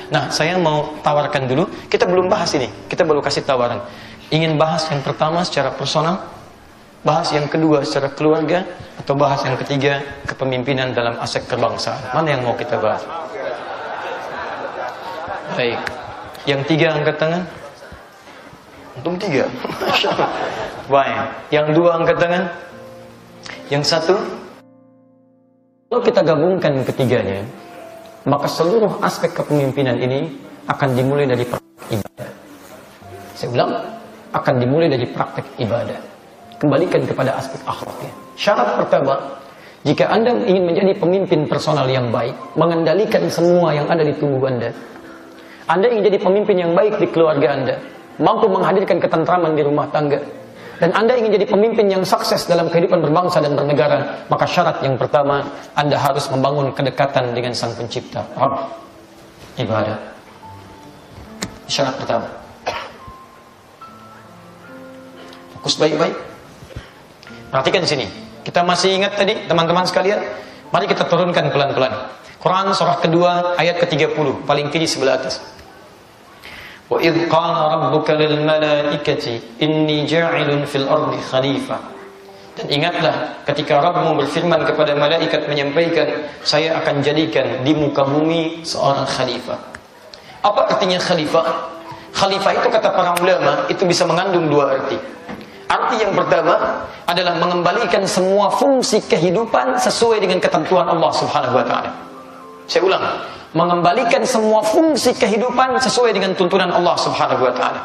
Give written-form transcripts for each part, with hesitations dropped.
Nah, saya mau tawarkan dulu. Kita belum bahas ini. Kita baru kasih tawaran. Ingin bahas yang pertama secara personal, bahas yang kedua secara keluarga, atau bahas yang ketiga kepemimpinan dalam aspek kebangsaan. Mana yang mau kita bahas? Baik. Yang tiga angkat tangan. Untung tiga. Baik. Yang dua angkat tangan. Yang satu. Kalau kita gabungkan ketiganya, maka seluruh aspek kepemimpinan ini akan dimulai dari praktek ibadah. Saya ulang, akan dimulai dari praktek ibadah. Kembalikan kepada aspek akhlaknya. Syarat pertama, jika Anda ingin menjadi pemimpin personal yang baik, mengendalikan semua yang ada di tubuh Anda ingin jadi pemimpin yang baik di keluarga Anda, mampu menghadirkan ketentraman di rumah tangga, dan Anda ingin jadi pemimpin yang sukses dalam kehidupan berbangsa dan bernegara, maka syarat yang pertama, Anda harus membangun kedekatan dengan Sang Pencipta, Rabb. Ibadah. Syarat pertama. Fokus baik-baik. Perhatikan di sini. Kita masih ingat tadi, teman-teman sekalian? Mari kita turunkan pelan-pelan. Quran surah kedua ayat ke-30, paling kiri sebelah atas. Wa idh qala rabbuka lil malaikati inni ja'ilun fil ardi khalifah. Dan ingatlah ketika Rabbmu berfirman kepada malaikat menyampaikan, saya akan jadikan di muka bumi seorang khalifah. Apa artinya khalifah? Khalifah itu kata para ulama itu bisa mengandung dua arti. Arti yang pertama adalah mengembalikan semua fungsi kehidupan sesuai dengan ketentuan Allah Subhanahu wa taala. Saya ulang, mengembalikan semua fungsi kehidupan sesuai dengan tuntunan Allah Subhanahu wa taala.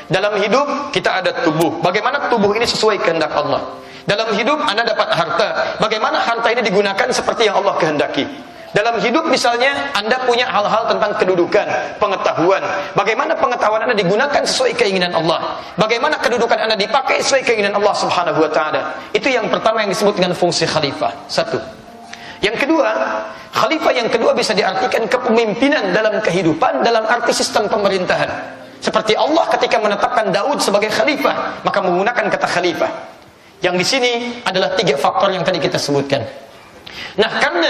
Dalam hidup kita ada tubuh. Bagaimana tubuh ini sesuai kehendak Allah? Dalam hidup Anda dapat harta. Bagaimana harta ini digunakan seperti yang Allah kehendaki? Dalam hidup misalnya Anda punya hal-hal tentang kedudukan, pengetahuan. Bagaimana pengetahuan Anda digunakan sesuai keinginan Allah? Bagaimana kedudukan Anda dipakai sesuai keinginan Allah Subhanahu wa taala? Itu yang pertama yang disebut dengan fungsi khalifah. Satu. Yang kedua, khalifah yang kedua bisa diartikan kepemimpinan dalam kehidupan dalam arti sistem pemerintahan. Seperti Allah ketika menetapkan Daud sebagai khalifah, maka menggunakan kata khalifah. Yang di sini adalah tiga faktor yang tadi kita sebutkan. Nah, karena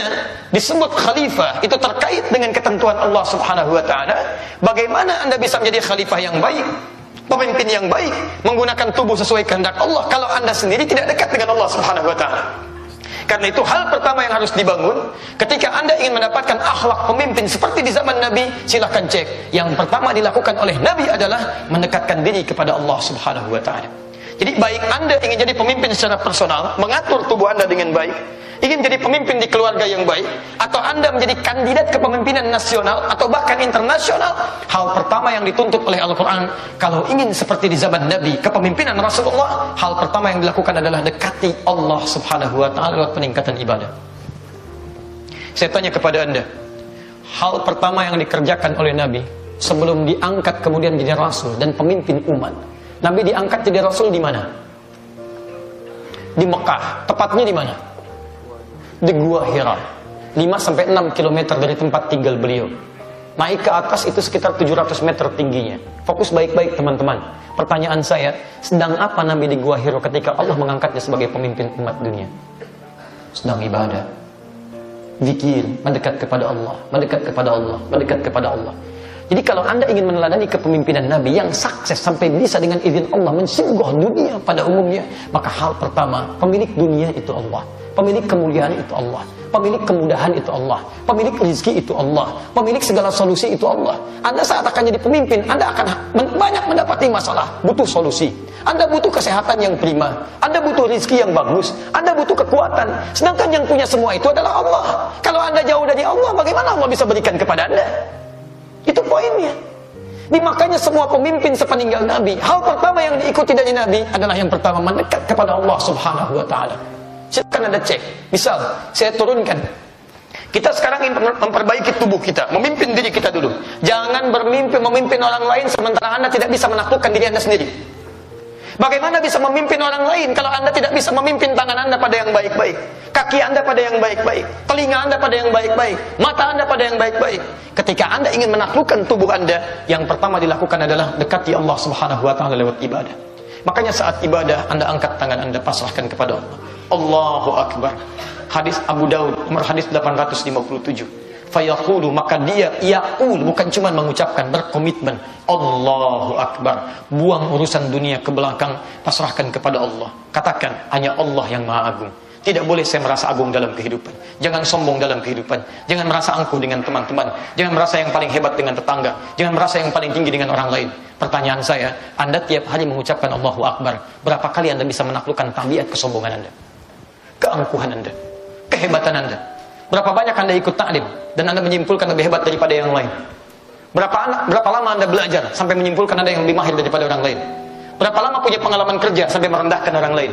disebut khalifah itu terkait dengan ketentuan Allah Subhanahu wa taala, bagaimana Anda bisa menjadi khalifah yang baik, pemimpin yang baik, menggunakan tubuh sesuai kehendak Allah kalau Anda sendiri tidak dekat dengan Allah Subhanahu wa taala? Karena itu hal pertama yang harus dibangun ketika Anda ingin mendapatkan akhlak pemimpin seperti di zaman Nabi, silahkan cek. Yang pertama dilakukan oleh Nabi adalah mendekatkan diri kepada Allah Subhanahu wa taala. Jadi baik Anda ingin jadi pemimpin secara personal, mengatur tubuh Anda dengan baik, ingin jadi pemimpin di keluarga yang baik, atau Anda menjadi kandidat kepemimpinan nasional atau bahkan internasional, hal pertama yang dituntut oleh Al-Quran, kalau ingin seperti di zaman Nabi, kepemimpinan Rasulullah, hal pertama yang dilakukan adalah dekati Allah Subhanahu wa ta'ala lewat peningkatan ibadah. Saya tanya kepada Anda, hal pertama yang dikerjakan oleh Nabi sebelum diangkat kemudian jadi Rasul dan pemimpin umat, Nabi diangkat jadi Rasul di mana? Di Mekah. Tepatnya di mana? Di Gua Hira, 5-6 km dari tempat tinggal beliau. Naik ke atas itu sekitar 700 meter tingginya. Fokus baik-baik teman-teman. Pertanyaan saya, sedang apa Nabi di Gua Hira ketika Allah mengangkatnya sebagai pemimpin umat dunia? Sedang ibadah, zikir, mendekat kepada Allah, mendekat kepada Allah, mendekat kepada Allah. Jadi kalau Anda ingin meneladani kepemimpinan Nabi yang sukses sampai bisa dengan izin Allah mensinggah dunia pada umumnya, maka hal pertama, pemilik dunia itu Allah, pemilik kemuliaan itu Allah, pemilik kemudahan itu Allah, pemilik rezeki itu Allah, pemilik segala solusi itu Allah. Anda saat akan jadi pemimpin, Anda akan banyak mendapati masalah, butuh solusi. Anda butuh kesehatan yang prima, Anda butuh rezeki yang bagus, Anda butuh kekuatan. Sedangkan yang punya semua itu adalah Allah. Kalau Anda jauh dari Allah, bagaimana Allah bisa berikan kepada Anda? Itu poinnya. Makanya semua pemimpin sepeninggal Nabi, hal pertama yang diikuti dari Nabi adalah yang pertama mendekat kepada Allah Subhanahu wa taala. Silakan Anda cek. Misal, saya turunkan. Kita sekarang ingin memperbaiki tubuh kita, memimpin diri kita dulu. Jangan bermimpi memimpin orang lain sementara Anda tidak bisa menaklukkan diri Anda sendiri. Bagaimana bisa memimpin orang lain kalau Anda tidak bisa memimpin tangan Anda pada yang baik-baik, kaki Anda pada yang baik-baik, telinga Anda pada yang baik-baik, mata Anda pada yang baik-baik? Ketika Anda ingin menaklukkan tubuh Anda, yang pertama dilakukan adalah dekati Allah Subhanahu wa taala lewat ibadah. Makanya saat ibadah Anda angkat tangan Anda, pasrahkan kepada Allah. Allahu Akbar. Hadis Abu Daud, nomor hadis 857. Fayaqulu, maka dia yaqul, bukan cuma mengucapkan, berkomitmen, Allahu Akbar. Buang urusan dunia ke belakang, pasrahkan kepada Allah. Katakan, hanya Allah yang Maha Agung. Tidak boleh saya merasa agung dalam kehidupan. Jangan sombong dalam kehidupan. Jangan merasa angkuh dengan teman-teman. Jangan merasa yang paling hebat dengan tetangga. Jangan merasa yang paling tinggi dengan orang lain. Pertanyaan saya, Anda tiap hari mengucapkan Allahu Akbar, berapa kali Anda bisa menaklukkan tabiat kesombongan Anda, keangkuhan Anda, kehebatan Anda? Berapa banyak Anda ikut taklim dan Anda menyimpulkan lebih hebat daripada yang lain? Berapa lama Anda belajar sampai menyimpulkan Anda yang lebih mahir daripada orang lain? Berapa lama punya pengalaman kerja sampai merendahkan orang lain?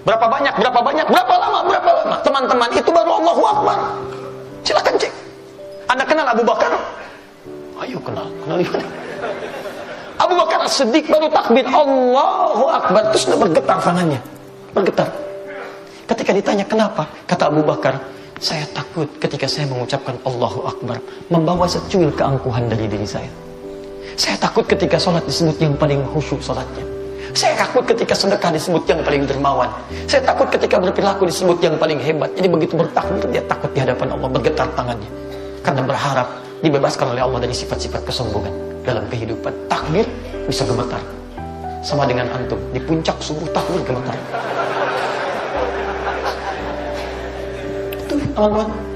Berapa lama? Teman-teman, itu baru Allahu Akbar. Silakan cek. Anda kenal Abu Bakar? Ayo kenal gimana? Abu Bakar As-Siddiq baru takbir Allahu Akbar, terus sudah bergetar tangannya. Bergetar. Ketika ditanya kenapa? Kata Abu Bakar, saya takut ketika saya mengucapkan Allahu Akbar membawa secuil keangkuhan dari diri saya. Saya takut ketika sholat disebut yang paling khusyuk sholatnya. Saya takut ketika sedekah disebut yang paling dermawan. Saya takut ketika berperilaku disebut yang paling hebat. Jadi begitu bertakbir, dia takut di hadapan Allah, bergetar tangannya. Karena berharap dibebaskan oleh Allah dari sifat-sifat kesombongan dalam kehidupan. Takbir bisa gemetar. Sama dengan antum, di puncak subuh takbir gemetar. Itu teman-teman.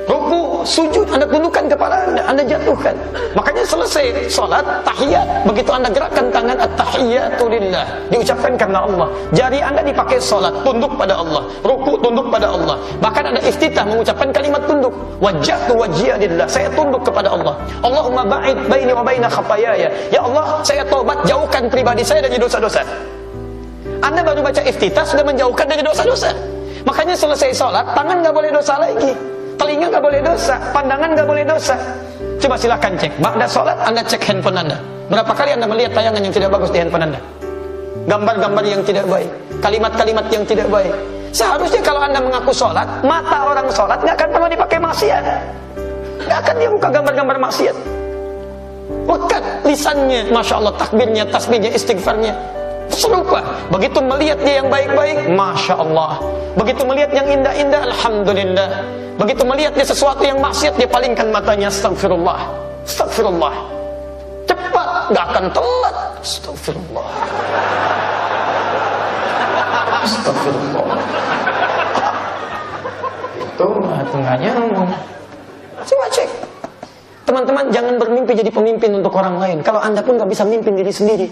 Ruku, sujud, Anda tundukkan kepala Anda jatuhkan. Makanya selesai sholat, tahiyat, begitu Anda gerakkan tangan, at-tahiyatu lillah, diucapkan karena Allah. Jari Anda dipakai sholat, tunduk pada Allah. Ruku, tunduk pada Allah. Bahkan ada iftitah mengucapkan kalimat tunduk. Wajjahtu wajhiya lillah, saya tunduk kepada Allah. Allahumma ba'id baini wa baina khataayaya. Ya Allah, saya tobat, jauhkan pribadi saya dari dosa-dosa. Anda baru baca iftitah sudah menjauhkan dari dosa-dosa. Makanya selesai sholat, tangan nggak boleh dosa lagi. Telinga nggak boleh dosa, pandangan nggak boleh dosa. Coba silakan cek. Ba'da sholat Anda cek handphone Anda. Berapa kali Anda melihat tayangan yang tidak bagus di handphone Anda? Gambar-gambar yang tidak baik, kalimat-kalimat yang tidak baik. Seharusnya kalau Anda mengaku sholat, mata orang sholat nggak akan pernah dipakai maksiat. Nggak akan dia buka gambar-gambar maksiat. Lekat lisannya, masya Allah, takbirnya, tasbihnya, istighfarnya serupa. Begitu melihat dia yang baik-baik, masya Allah. Begitu melihat yang indah-indah, alhamdulillah. Begitu melihat dia sesuatu yang maksiat, dia palingkan matanya, astagfirullah, astagfirullah. Cepat, gak akan telat, astagfirullah, astagfirullah. Itu tengahnya ngomong. Coba cek. Teman-teman, jangan bermimpi jadi pemimpin untuk orang lain kalau Anda pun gak bisa mimpin diri sendiri.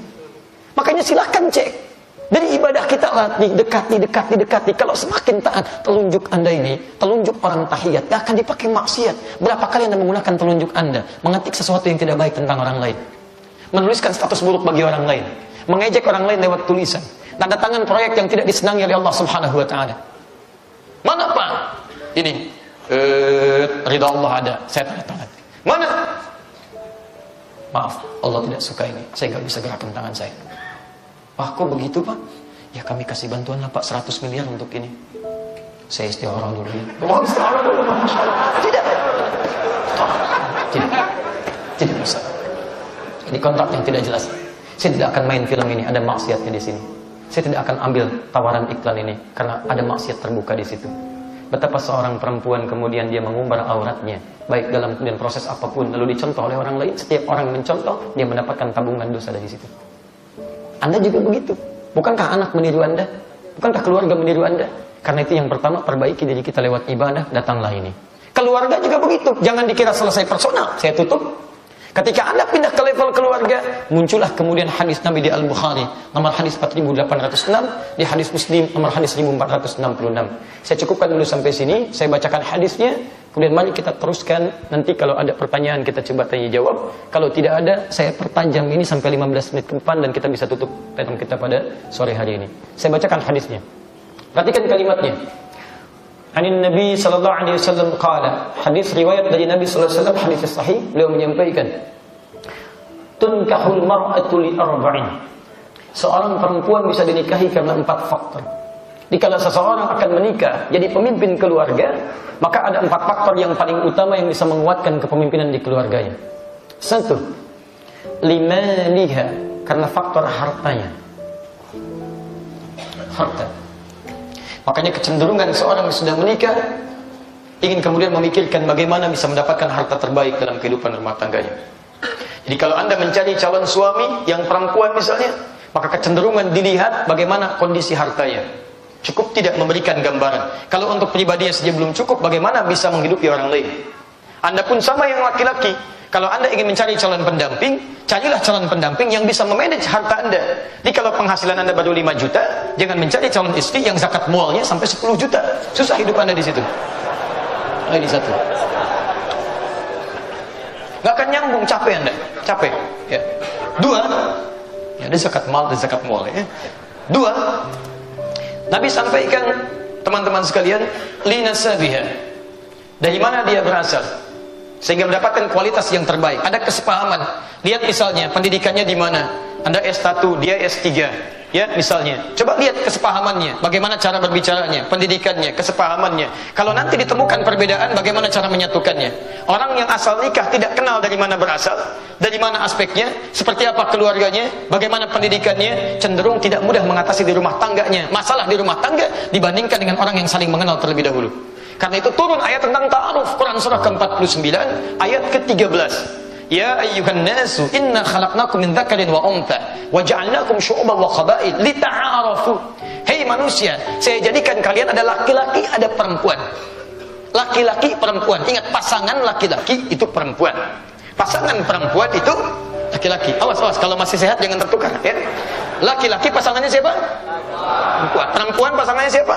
Makanya silahkan cek. Dari ibadah kita latih, dekati. Kalau semakin taat, telunjuk Anda ini, telunjuk orang tahiyat, gak akan dipakai maksiat. Berapa kali Anda menggunakan telunjuk Anda, mengetik sesuatu yang tidak baik tentang orang lain, menuliskan status buruk bagi orang lain, mengejek orang lain lewat tulisan, tanda tangan proyek yang tidak disenangi oleh Allah Subhanahu Wa Taala. Mana Pak? Ini ridha Allah ada, saya tanda tangan. Mana? Maaf, Allah tidak suka ini, saya gak bisa gerakkan tangan saya. Wah, kok begitu Pak? Ya kami kasih bantuan lah Pak, 100 miliar untuk ini. Saya istighfar dulu. Tidak bisa. Ini kontrak yang tidak jelas. Saya tidak akan main film ini, ada maksiatnya di sini. Saya tidak akan ambil tawaran iklan ini karena ada maksiat terbuka di situ. Betapa seorang perempuan kemudian dia mengumbar auratnya, baik dalam kemudian proses apapun, lalu dicontoh oleh orang lain. Setiap orang yang mencontoh, dia mendapatkan tabungan dosa dari situ. Anda juga begitu. Bukankah anak meniru Anda? Bukankah keluarga meniru Anda? Karena itu yang pertama, perbaiki diri kita lewat ibadah, datanglah ini. Keluarga juga begitu. Jangan dikira selesai personal. Saya tutup. Ketika Anda pindah ke level keluarga, muncullah kemudian hadis Nabi di Al-Bukhari, nomor hadis 4806, di hadis Muslim, nomor hadis 1466. Saya cukupkan dulu sampai sini, saya bacakan hadisnya, kemudian mari kita teruskan, nanti kalau ada pertanyaan kita coba tanya jawab, kalau tidak ada, saya pertajam ini sampai 15 menit ke depan, dan kita bisa tutup pertemuan kita pada sore hari ini. Saya bacakan hadisnya. Perhatikan kalimatnya. Anin Nabi sallallahu alaihi wasallam qala, hadis riwayat dari Nabi sallallahu alaihi wasallam, hadis sahih, beliau menyampaikan, tunkahul mar'atu li arba'in. Seorang perempuan bisa dinikahi karena 4 faktor. Dikala seseorang akan menikah jadi pemimpin keluarga, maka ada 4 faktor yang paling utama yang bisa menguatkan kepemimpinan di keluarganya. 1, limaliha, karena faktor hartanya. Harta. Makanya kecenderungan seorang yang sudah menikah, ingin kemudian memikirkan bagaimana bisa mendapatkan harta terbaik dalam kehidupan rumah tangganya. Jadi kalau Anda mencari calon suami yang perempuan misalnya, maka kecenderungan dilihat bagaimana kondisi hartanya. Cukup tidak memberikan gambaran. Kalau untuk pribadinya saja belum cukup, bagaimana bisa menghidupi orang lain? Anda pun sama yang laki-laki. Kalau Anda ingin mencari calon pendamping, carilah calon pendamping yang bisa memanage harta Anda. Jadi kalau penghasilan Anda baru 5 juta, jangan mencari calon istri yang zakat mualnya sampai 10 juta. Susah hidup Anda di situ. Ini satu. Gak akan nyambung, capek Anda. Capek. Ya. Dua, ya, ada zakat mal, ada zakat mual. Ya. Dua, Nabi sampaikan, teman-teman sekalian, linasabiha. Dari mana dia berasal? Sehingga mendapatkan kualitas yang terbaik. Ada kesepahaman. Lihat misalnya pendidikannya di mana. Anda S1, dia S3. Ya, misalnya. Coba lihat kesepahamannya. Bagaimana cara berbicaranya, pendidikannya, kesepahamannya. Kalau nanti ditemukan perbedaan, bagaimana cara menyatukannya? Orang yang asal nikah tidak kenal dari mana berasal, dari mana aspeknya, seperti apa keluarganya, bagaimana pendidikannya, cenderung tidak mudah mengatasi di rumah tangganya. Masalah di rumah tangga dibandingkan dengan orang yang saling mengenal terlebih dahulu. Karena itu turun ayat tentang ta'aruf, Quran surah ke-49 ayat ke-13. Ya ayyuhan nasu inna khalaqnakum min dzakarin wa untha wa ja'alnakum syu'uban wa qabail lita'arafu. Hei manusia, saya jadikan kalian ada laki-laki, ada perempuan. Laki-laki, perempuan. Ingat, pasangan laki-laki itu perempuan. Pasangan perempuan itu laki-laki. Awas kalau masih sehat jangan tertukar ya. Laki-laki pasangannya siapa? Perempuan. Perempuan pasangannya siapa?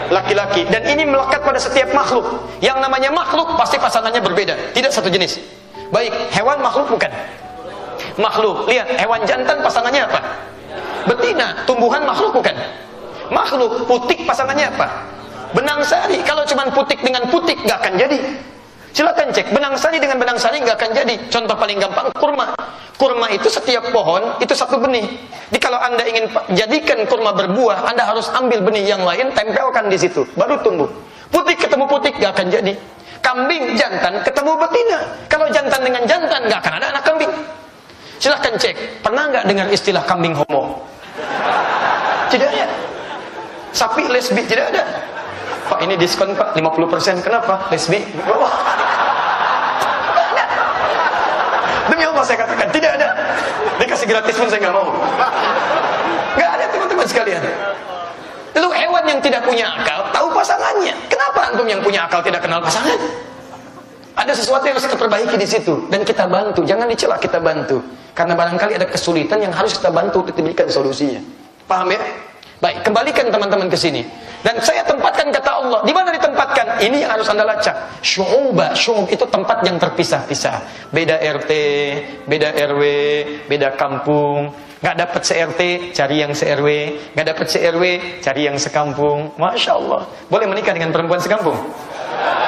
Laki-laki. Dan ini melekat pada setiap makhluk. Yang namanya makhluk pasti pasangannya berbeda, tidak satu jenis. Baik, hewan makhluk bukan? Makhluk. Lihat, hewan jantan pasangannya apa? Betina. Tumbuhan makhluk bukan? Makhluk. Putik pasangannya apa? Benang sari. Kalau cuma putik dengan putik nggak akan jadi. Silakan cek, benang sari dengan benang sari nggak akan jadi. Contoh paling gampang, kurma. Kurma itu setiap pohon itu satu benih. Jadi kalau Anda ingin jadikan kurma berbuah, Anda harus ambil benih yang lain, tempelkan di situ, baru tumbuh. Putik ketemu putik nggak akan jadi. Kambing jantan ketemu betina. Kalau jantan dengan jantan nggak akan ada anak kambing. Silahkan cek, pernah nggak dengar istilah kambing homo? Tidak ada. Sapi lesbi tidak ada. Pak, ini diskon Pak 50%. Kenapa? Lesbi. Wah. Demi Allah saya katakan tidak ada. Dikasih gratis pun saya nggak mau. Nggak ada teman-teman sekalian. Lalu hewan yang tidak punya akal tahu pasangannya. Kenapa antum yang punya akal tidak kenal pasangan? Ada sesuatu yang harus kita perbaiki di situ dan kita bantu. Jangan dicela, kita bantu. Karena barangkali ada kesulitan yang harus kita bantu untuk diberikan solusinya. Paham ya? Baik, kembalikan teman-teman ke sini. Dan saya tempatkan kata Allah. Di mana ditempatkan? Ini yang harus Anda lacak. Syu'uba, syu'ub itu tempat yang terpisah-pisah. Beda RT, beda RW, beda kampung. Nggak dapat se-RT, cari yang se-RW. Nggak dapat se-RW, cari yang sekampung. Masya Allah. Boleh menikah dengan perempuan sekampung?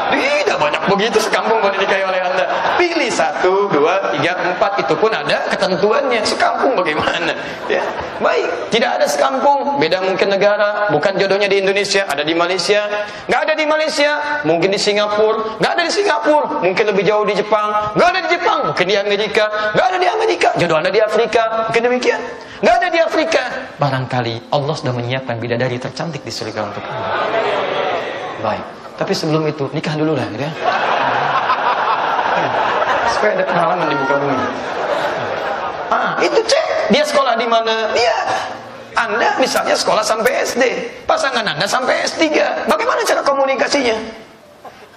Tidak banyak begitu sekampung boleh dinikahi oleh Anda. Pilih 1, 2, 3, 4. Itu pun ada ketentuannya. Sekampung bagaimana? Ya. Baik, tidak ada sekampung. Beda mungkin negara. Bukan jodohnya di Indonesia, ada di Malaysia. Nggak ada di Malaysia, mungkin di Singapura. Nggak ada di Singapura, mungkin lebih jauh di Jepang. Nggak ada di Jepang, mungkin di Amerika. Nggak ada di Amerika, jodoh Anda di Afrika. Mungkin demikian. Nggak ada di Afrika. Barangkali Allah sudah menyiapkan bidadari tercantik di surga untuk Anda. Baik. Tapi sebelum itu, nikah dulu lah, gitu ya. Supaya ada pengalaman di muka bumi. Itu cek. Dia sekolah di mana? Dia. Anda misalnya sekolah sampai SD. Pasangan Anda sampai S3. Bagaimana cara komunikasinya?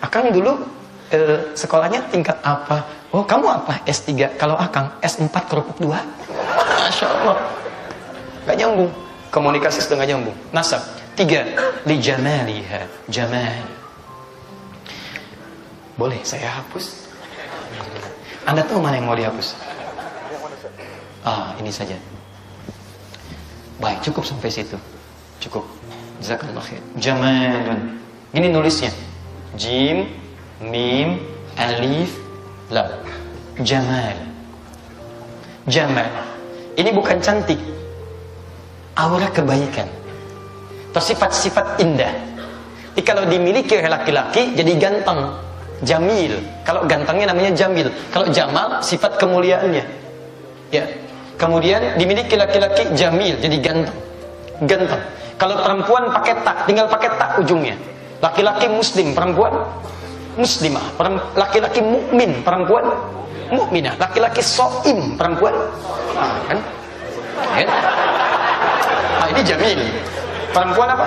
Akang dulu sekolahnya tingkat apa? Oh, kamu apa? S3. Kalau Akang S4 kerupuk 2. Masya Allah. Gak nyambung. Komunikasi sudah gak nyambung. Nasab. 3. Li jamaliha. Jamal. Boleh saya hapus? Anda tahu mana yang mau dihapus? Ini saja. Baik, cukup sampai situ. Cukup. Jazakallah khair. Jamalun. Gini nulisnya. Jim, mim, alif, lam. Jamal. Jamal. Ini bukan cantik. Aura kebaikan. Atau sifat-sifat indah. Jadi kalau dimiliki oleh laki-laki jadi ganteng. Jamil. Kalau gantengnya namanya jamil. Kalau jamal sifat kemuliaannya. Ya. Kemudian dimiliki laki-laki jamil, jadi ganteng. Ganteng. Kalau perempuan pakai tak, tinggal pakai tak ujungnya. Laki-laki muslim, perempuan muslimah, laki-laki mukmin, perempuan mukminah, laki-laki shaim, perempuan kan? Ya. Nah, ini jamil. Perempuan apa?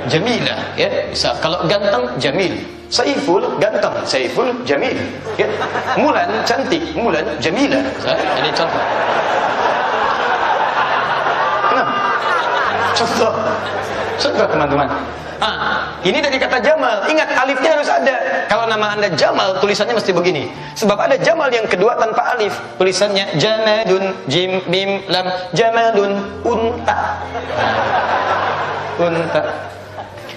Jamilah, ya. Bisa kalau ganteng jamil. Saiful ganteng, Saiful jamil. Ya. Mulan cantik, Mulan jamilah. Ini contoh. Kenapa? Contoh teman-teman. Ini dari kata Jamal. Ingat alifnya harus ada. Kalau nama Anda Jamal, tulisannya mesti begini. Sebab ada Jamal yang kedua tanpa alif. Tulisannya Jamadun, Jim, Mim, Lam. Jamalun, unta. Unta.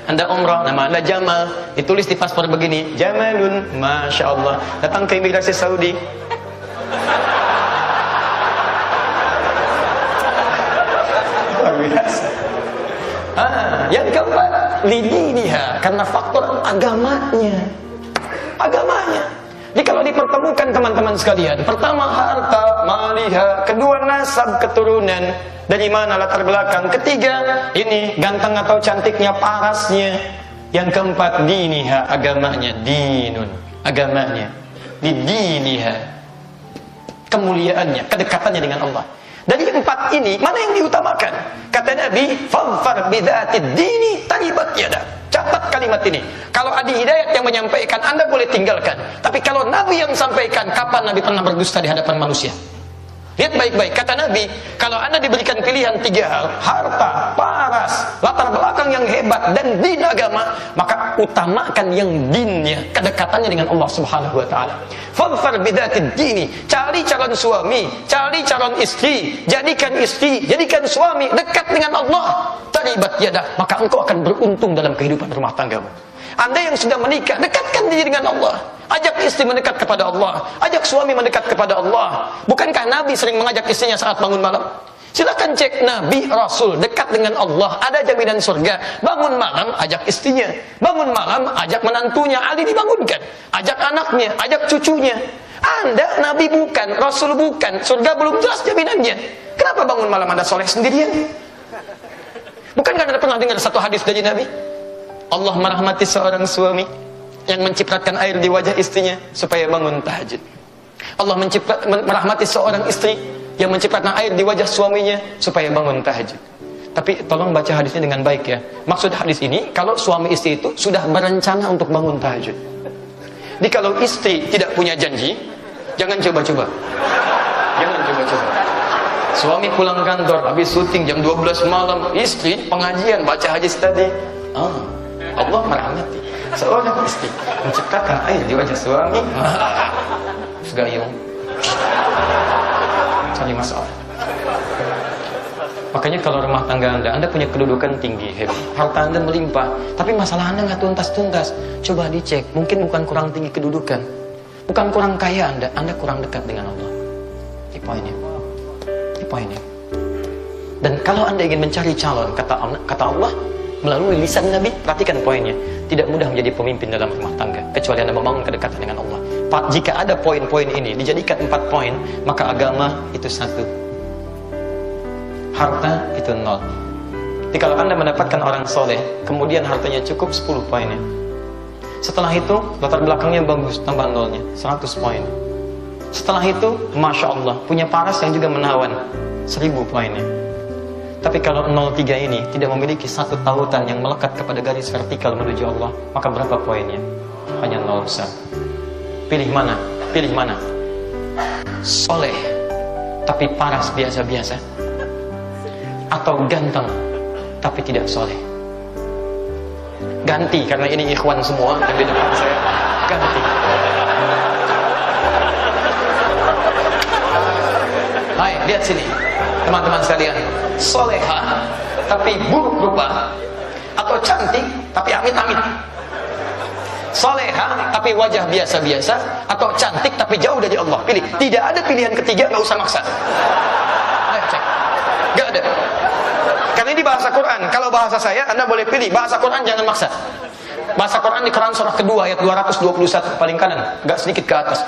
Anda umrah, nama Anda Jamal, ditulis di paspor begini, Jamalun, Masya Allah. Datang ke imigrasi Saudi. Luar biasa. Yang keempat, lidiniha, karena faktor agamanya. Jadi kalau dipertemukan teman-teman sekalian, pertama harta, maliha, kedua nasab, keturunan, dari mana latar belakang, ketiga ini ganteng atau cantiknya, parasnya, yang keempat diniha, agamanya, dinun, agamanya, didiniha, kemuliaannya, kedekatannya dengan Allah. Dari empat ini, mana yang diutamakan? Kata Nabi, "Fadfar bidzatid dini taribat yadak." Catat kalimat ini. Kalau Adi Hidayat yang menyampaikan, Anda boleh tinggalkan. Tapi kalau Nabi yang sampaikan, kapan Nabi pernah berdusta di hadapan manusia? Lihat baik-baik, kata Nabi, kalau Anda diberikan pilihan tiga hal, harta, paras, latar belakang yang hebat, dan din agama, maka utamakan yang dinnya, kedekatannya dengan Allah Subhanahu wa Ta'ala. Fadfar bidzatid dini, cari calon suami, cari calon istri, jadikan suami dekat dengan Allah. Taribat yadah, maka engkau akan beruntung dalam kehidupan rumah tanggamu. Anda yang sudah menikah, dekatkan diri dengan Allah. Ajak istri mendekat kepada Allah. Ajak suami mendekat kepada Allah. Bukankah Nabi sering mengajak istrinya saat bangun malam? Silakan cek Nabi, Rasul, dekat dengan Allah. Ada jaminan surga. Bangun malam, ajak istrinya. Bangun malam, ajak menantunya. Ali dibangunkan. Ajak anaknya, ajak cucunya. Anda, Nabi bukan, Rasul bukan. Surga belum jelas jaminannya. Kenapa bangun malam Anda soleh sendirian? Bukankah Anda pernah dengar satu hadis dari Nabi? Allah merahmati seorang suami yang menciprakan air di wajah istrinya supaya bangun tahajud. Allah merahmati seorang istri yang menciprakan air di wajah suaminya supaya bangun tahajud. Tapi tolong baca hadisnya dengan baik ya. Maksud hadis ini, kalau suami istri itu sudah berencana untuk bangun tahajud. Jadi kalau istri tidak punya janji, jangan coba-coba. Jangan coba-coba. Suami pulang kantor habis syuting jam 12 malam, istri pengajian baca hadis tadi. Allah merahmati seorang istri menciptakan air di wajah suami. Segayung cari masalah. Makanya kalau rumah tangga Anda punya kedudukan tinggi, hebat, harta Anda melimpah, tapi masalah Anda nggak tuntas-tuntas, coba dicek. Mungkin bukan kurang tinggi kedudukan, bukan kurang kaya Anda kurang dekat dengan Allah. Ini poinnya. Dan kalau Anda ingin mencari calon, kata Allah melalui lisan Nabi, perhatikan poinnya, tidak mudah menjadi pemimpin dalam rumah tangga kecuali Anda membangun kedekatan dengan Allah. Jika ada poin-poin ini dijadikan 4 poin, maka agama itu 1, harta itu 0. Jadi kalau Anda mendapatkan orang soleh, kemudian hartanya cukup 10 poinnya. Setelah itu latar belakangnya bagus, tambah 0-nya 100 poin. Setelah itu Masya Allah, punya paras yang juga menawan, 1000 poinnya. Tapi kalau 03 ini tidak memiliki satu tautan yang melekat kepada garis vertikal menuju Allah, maka berapa poinnya? Hanya 0 besar. Pilih mana? Soleh tapi paras biasa-biasa, atau ganteng tapi tidak soleh? Ganti, karena ini ikhwan semua yang di depan saya. Ganti. Hai, lihat sini teman-teman sekalian. Soleha tapi buruk rupa, atau cantik tapi amit-amit? Soleha tapi wajah biasa-biasa, atau cantik tapi jauh dari Allah? Pilih. Tidak ada pilihan ketiga, nggak usah maksa. Ayo cek. Nggak ada. Karena ini bahasa Quran. Kalau bahasa saya, Anda boleh pilih. Bahasa Quran jangan maksa. Bahasa Quran di Quran surah kedua ayat 221 paling kanan, nggak sedikit ke atas.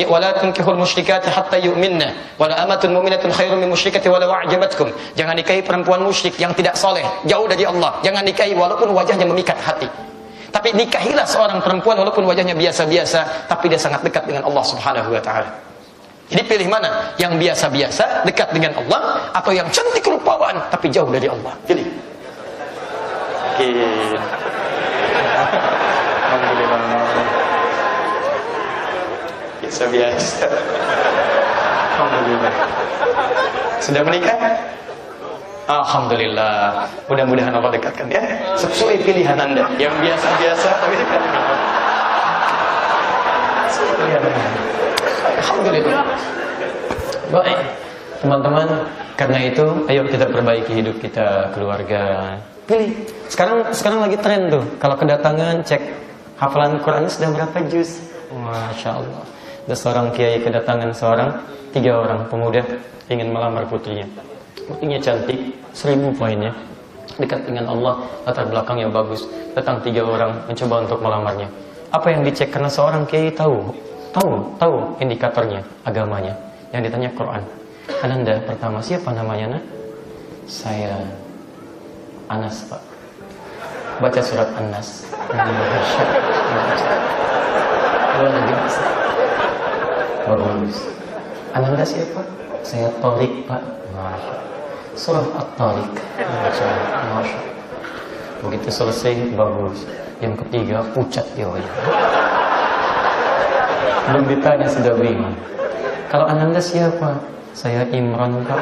Wala tunkihul musyrikati hatta yu'minna wala amatun mu'minatun khairun min musyrikati walau a'jabatkum. Jangan nikahi perempuan musyrik yang tidak soleh, jauh dari Allah. Jangan nikahi walaupun wajahnya memikat hati. Tapi nikahilah seorang perempuan walaupun wajahnya biasa-biasa, tapi dia sangat dekat dengan Allah Subhanahu wa taala. Jadi pilih mana? Yang biasa-biasa, dekat dengan Allah, atau yang cantik rupawan tapi jauh dari Allah. Pilih. Alhamdulillah. Biasa-biasa. Alhamdulillah. Sudah menikah? Alhamdulillah. Mudah-mudahan Allah dekatkan ya. Sesuai pilihan Anda. Yang biasa-biasa tapi dekat dengan Allah. Sesuai pilihan Anda. Alhamdulillah. Baik, teman-teman. Karena itu, ayo kita perbaiki hidup kita, keluarga. Pilih. Sekarang lagi tren tuh. Kalau kedatangan cek hafalan Quran sudah berapa juz? Masya Allah. Ada seorang kiai kedatangan 3 orang pemuda ingin melamar putrinya. Putrinya cantik, 1000 poinnya, dekat dengan Allah, latar belakangnya bagus. Datang 3 orang mencoba untuk melamarnya. Apa yang dicek? Karena seorang kiai tahu indikatornya, agamanya. Yang ditanya Quran. Ananda, pertama siapa namanya, nak? Saya Anas, Pak. Baca surat An-Nas. Luar biasa. Bagus. Ananda siapa? Saya Tariq, Pak. Masya. Surah At-Tariq. Masya. Begitu selesai, bagus. Yang ketiga, pucat dia wajah. Belum ditanya sudah bingung. Kalau Ananda siapa? Saya Imran, Pak.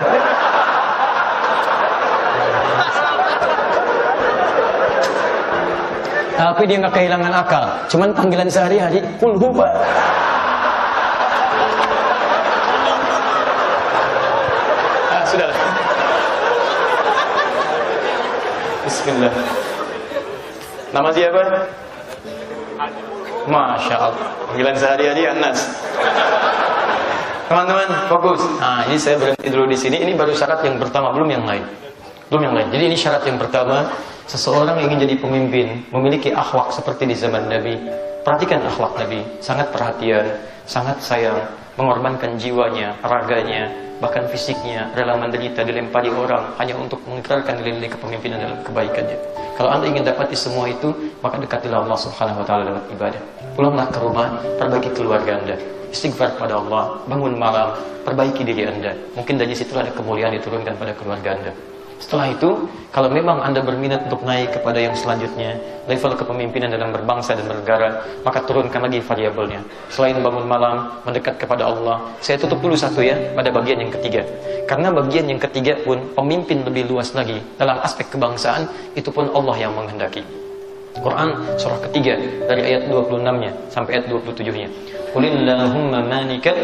Tapi dia nggak kehilangan akal. Cuman panggilan sehari-hari, kulhu, Pak. Sudahlah. Bismillah. Nama siapa? Masya Allah. Panggilan sehari-hari Anas. Teman-teman, fokus. Nah, ini saya berhenti dulu di sini. Ini baru syarat yang pertama, belum yang lain. Jadi ini syarat yang pertama. Seseorang yang ingin jadi pemimpin, memiliki akhlak seperti di zaman Nabi. Perhatikan akhlak Nabi. Sangat perhatian, sangat sayang, mengorbankan jiwanya, raganya, bahkan fisiknya, rela menderita, dilempari orang hanya untuk mengikrarkan nilai-nilai kepemimpinan dalam kebaikannya. Kalau Anda ingin dapati semua itu, maka dekatilah Allah Subhanahu wa taala lewat ibadah. Pulanglah ke rumah, perbaiki keluarga Anda, istighfar pada Allah, bangun malam, perbaiki diri Anda. Mungkin dari situ ada kemuliaan diturunkan pada keluarga Anda. Setelah itu, kalau memang Anda berminat untuk naik kepada yang selanjutnya, level kepemimpinan dalam berbangsa dan bernegara, maka turunkan lagi variabelnya. Selain bangun malam, mendekat kepada Allah. Saya tutup dulu satu ya, pada bagian yang ketiga. Karena bagian yang ketiga pun, pemimpin lebih luas lagi. Dalam aspek kebangsaan, itu pun Allah yang menghendaki. Quran surah ketiga, dari ayat 26-nya sampai ayat 27-nya. Qulillahumma malikal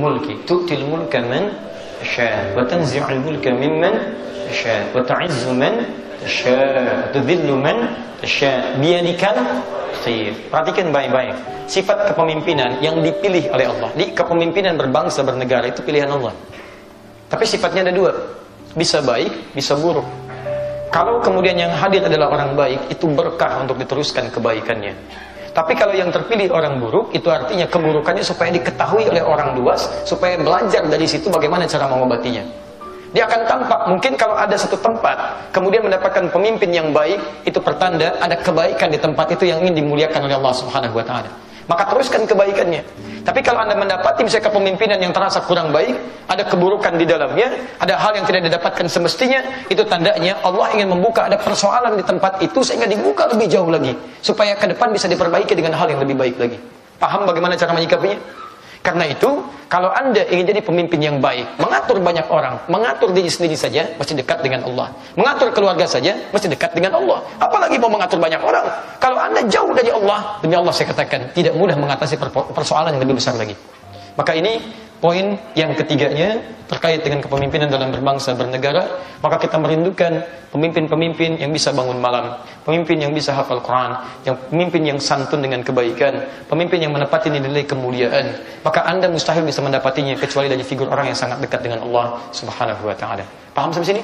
mulki, tu'til mulka man tasha, wa tanzi'ul mulka mimman tasha, wa ta'izzu man tasha, wa tudhillu man tasha, biyadikal khair. Perhatikan baik-baik. Sifat kepemimpinan yang dipilih oleh Allah. Di kepemimpinan berbangsa bernegara itu pilihan Allah. Tapi sifatnya ada 2. Bisa baik, bisa buruk. Kalau kemudian yang hadir adalah orang baik, itu berkah untuk diteruskan kebaikannya. Tapi kalau yang terpilih orang buruk, itu artinya keburukannya supaya diketahui oleh orang luas, supaya belajar dari situ bagaimana cara mengobatinya. Dia akan tampak, mungkin kalau ada satu tempat, kemudian mendapatkan pemimpin yang baik, itu pertanda ada kebaikan di tempat itu yang ingin dimuliakan oleh Allah Subhanahu wa taala. Maka teruskan kebaikannya. Tapi kalau Anda mendapati misalnya kepemimpinan yang terasa kurang baik, ada keburukan di dalamnya, ada hal yang tidak didapatkan semestinya, itu tandanya Allah ingin membuka ada persoalan di tempat itu sehingga dibuka lebih jauh lagi, supaya ke depan bisa diperbaiki dengan hal yang lebih baik lagi. Paham bagaimana cara menyikapinya? Karena itu, kalau Anda ingin jadi pemimpin yang baik, mengatur banyak orang, mengatur diri sendiri saja, mesti dekat dengan Allah. Mengatur keluarga saja, mesti dekat dengan Allah. Apalagi mau mengatur banyak orang. Kalau Anda jauh dari Allah, demi Allah saya katakan, tidak mudah mengatasi persoalan yang lebih besar lagi. Maka ini poin yang ketiganya terkait dengan kepemimpinan dalam berbangsa bernegara. Maka kita merindukan pemimpin-pemimpin yang bisa bangun malam, pemimpin yang bisa hafal Quran, pemimpin yang santun dengan kebaikan, pemimpin yang menepati nilai kemuliaan. Maka Anda mustahil bisa mendapatinya kecuali dari figur orang yang sangat dekat dengan Allah Subhanahu wa taala. Paham sampai sini?